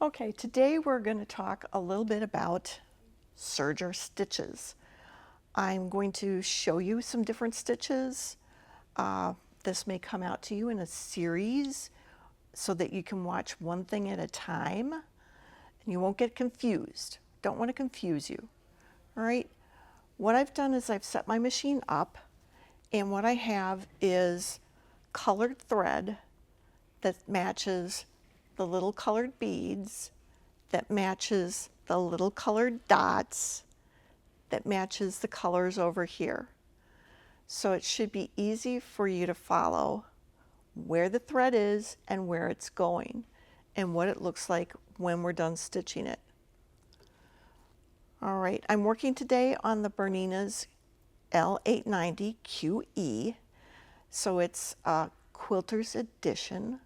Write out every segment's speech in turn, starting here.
Okay, today we're going to talk a little bit about serger stitches. I'm going to show you some different stitches. This may come out to you in a series so that you can watch one thing at a time and you won't get confused. Don't want to confuse you. All right, what I've done is I've set my machine up, and what I have is colored thread that matches the little colored beads, that matches the little colored dots, that matches the colors over here. So it should be easy for you to follow where the thread is and where it's going and what it looks like when we're done stitching it. All right, I'm working today on the Bernina's L890 QE. So it's a quilter's edition.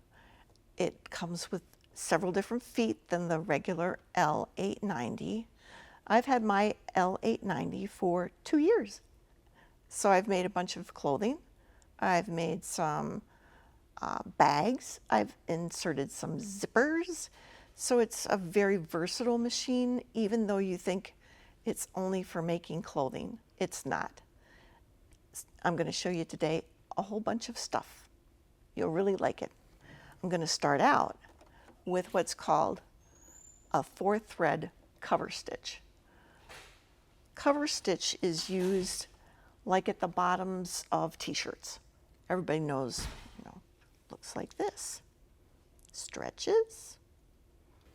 It comes with several different feet than the regular L890. I've had my L890 for 2 years. So I've made a bunch of clothing. I've made some bags. I've inserted some zippers. So it's a very versatile machine, even though you think it's only for making clothing. It's not. I'm going to show you today a whole bunch of stuff. You'll really like it. I'm going to start out with what's called a 4-thread cover stitch. Cover stitch is used like at the bottoms of t-shirts. Everybody knows, looks like this. Stretches.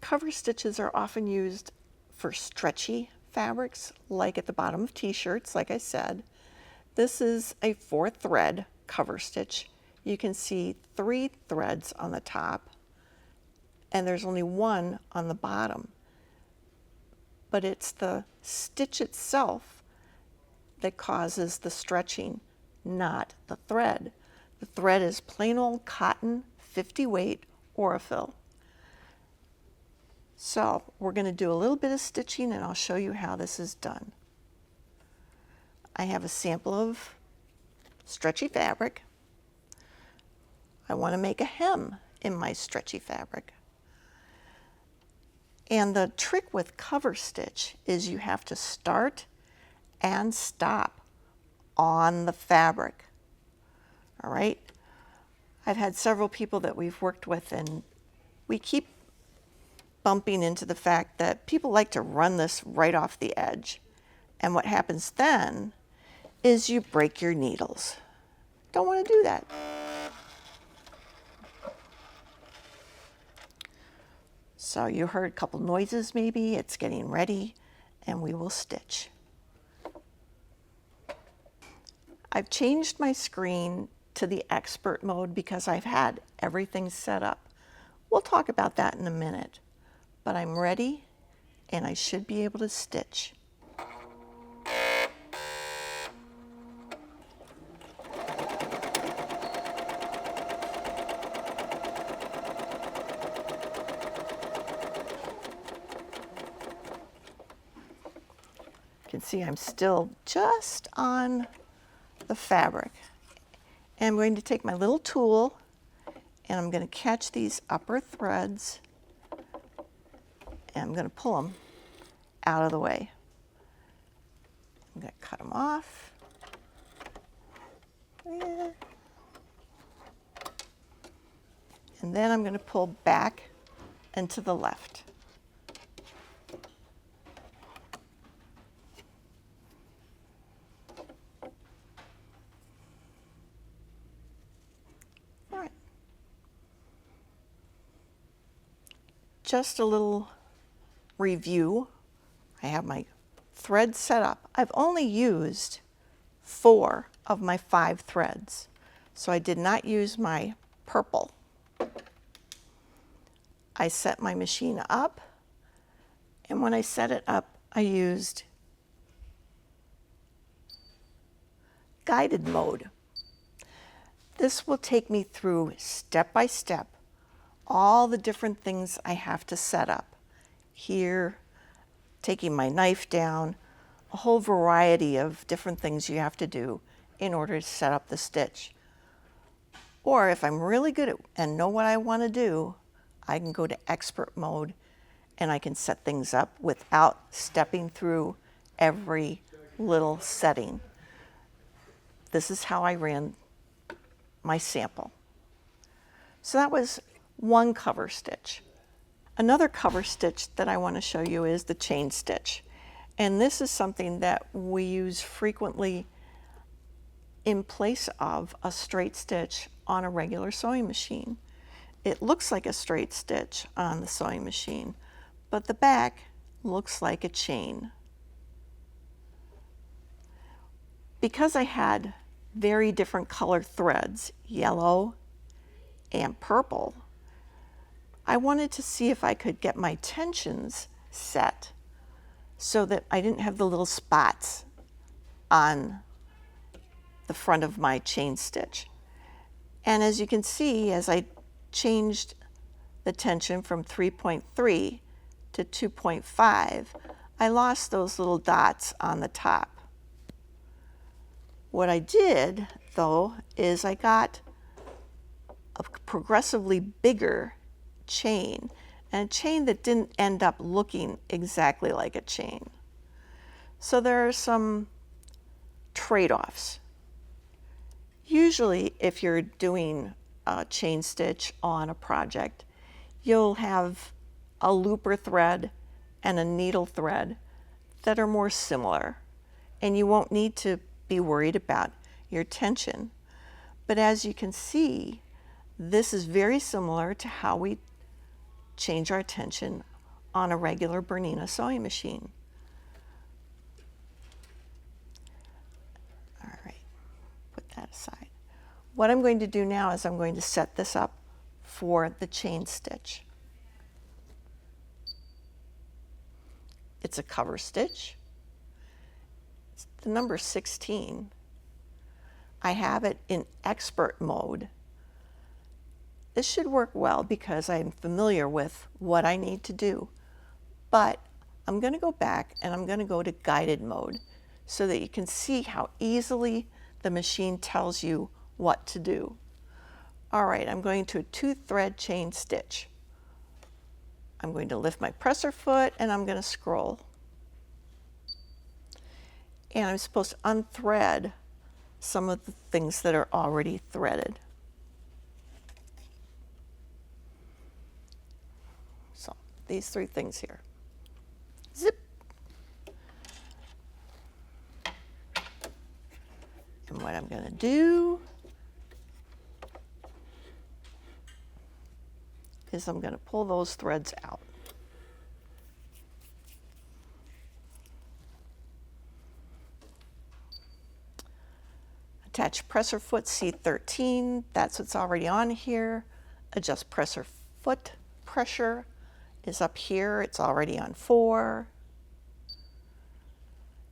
Cover stitches are often used for stretchy fabrics, like at the bottom of t-shirts, like I said. This is a 4-thread cover stitch. You can see 3 threads on the top, and there's only 1 on the bottom. But it's the stitch itself that causes the stretching, not the thread. The thread is plain old cotton, 50 weight Aurifil. So we're going to do a little bit of stitching and I'll show you how this is done. I have a sample of stretchy fabric. I want to make a hem in my stretchy fabric. And the trick with cover stitch is you have to start and stop on the fabric. All right? I've had several people that we've worked with, and we keep bumping into the fact that people like to run this right off the edge. And what happens then is you break your needles. Don't want to do that. So you heard a couple noises maybe. It's getting ready, and we will stitch. I've changed my screen to the expert mode because I've had everything set up. We'll talk about that in a minute, but I'm ready and I should be able to stitch. You can see I'm still just on the fabric. And I'm going to take my little tool and I'm going to catch these upper threads and I'm going to pull them out of the way. I'm going to cut them off. And then I'm going to pull back and to the left. Just a little review. I have my thread set up. I've only used 4 of my 5 threads, so I did not use my purple. I set my machine up, and when I set it up, I used guided mode. This will take me through step by step all the different things I have to set up. Here, taking my knife down, a whole variety of different things you have to do in order to set up the stitch. Or if I'm really good at and know what I want to do, I can go to expert mode and I can set things up without stepping through every little setting. This is how I ran my sample. So that was one cover stitch. Another cover stitch that I want to show you is the chain stitch. And this is something that we use frequently in place of a straight stitch on a regular sewing machine. It looks like a straight stitch on the sewing machine, but the back looks like a chain. Because I had very different color threads, yellow and purple, I wanted to see if I could get my tensions set so that I didn't have the little spots on the front of my chain stitch. And as you can see, as I changed the tension from 3.3 to 2.5, I lost those little dots on the top. What I did, though, is I got a progressively bigger chain, and a chain that didn't end up looking exactly like a chain. So there are some trade-offs. Usually, if you're doing a chain stitch on a project, you'll have a looper thread and a needle thread that are more similar, and you won't need to be worried about your tension. But as you can see, this is very similar to how we change our tension on a regular Bernina sewing machine. All right, put that aside. What I'm going to do now is I'm going to set this up for the chain stitch. It's a cover stitch. It's the number 16. I have it in expert mode. This should work well because I'm familiar with what I need to do. But I'm going to go back and I'm going to go to guided mode so that you can see how easily the machine tells you what to do. All right, I'm going to a 2-thread chain stitch. I'm going to lift my presser foot and I'm going to scroll. And I'm supposed to unthread some of the things that are already threaded. So these 3 things here. Zip. And what I'm going to do is I'm going to pull those threads out. Attach presser foot C13, that's what's already on here. Adjust presser foot pressure is up here, it's already on 4.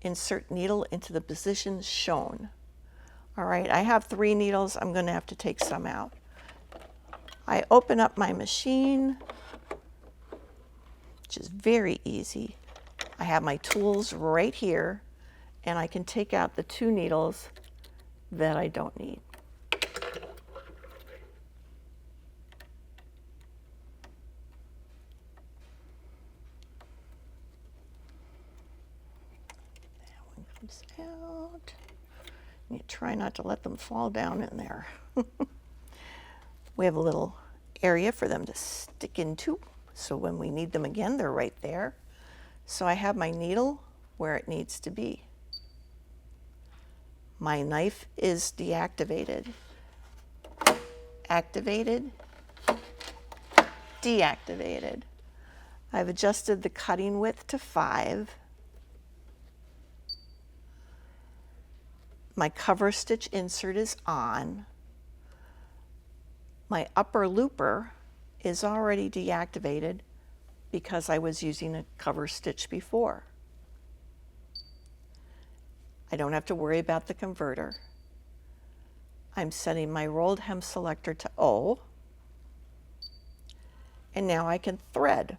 Insert needle into the position shown. All right, I have 3 needles, I'm going to have to take some out. I open up my machine, which is very easy. I have my tools right here, and I can take out the 2 needles that I don't need. That one comes out. You try not to let them fall down in there. We have a little area for them to stick into, so when we need them again, they're right there. So I have my needle where it needs to be. My knife is deactivated. Activated, deactivated. I've adjusted the cutting width to 5. My cover stitch insert is on. My upper looper is already deactivated because I was using a cover stitch before. I don't have to worry about the converter. I'm setting my rolled hem selector to O, and now I can thread.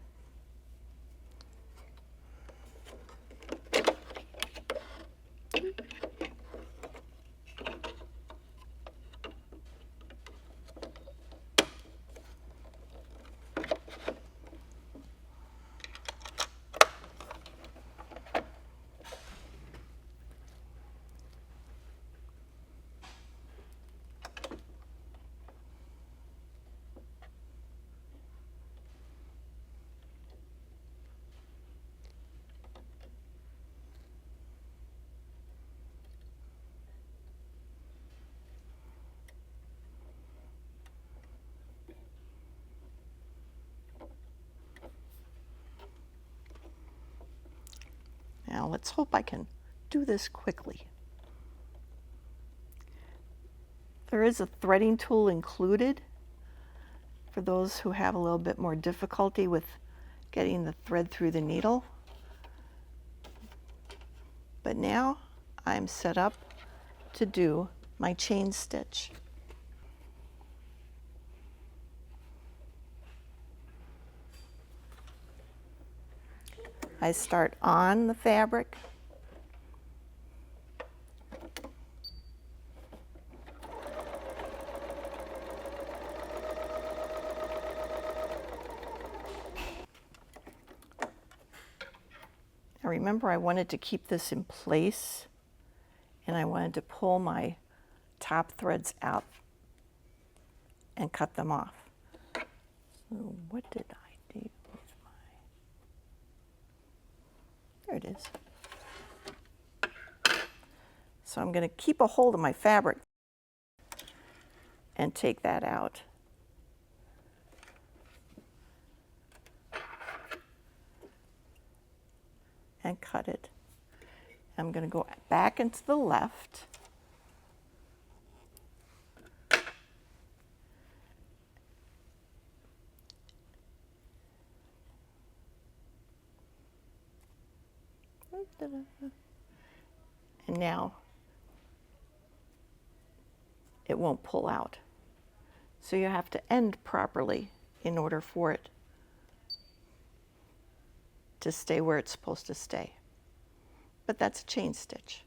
Now let's hope I can do this quickly. There is a threading tool included for those who have a little bit more difficulty with getting the thread through the needle. But now I'm set up to do my chain stitch. I start on the fabric, now remember I wanted to keep this in place and I wanted to pull my top threads out and cut them off. So what did I do with my, there it is. So I'm going to keep a hold of my fabric and take that out. And cut it. I'm going to go back into the left. And now it won't pull out. So you have to end properly in order for it to stay where it's supposed to stay. But that's a chain stitch.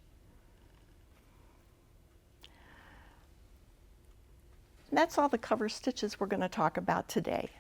And that's all the cover stitches we're going to talk about today.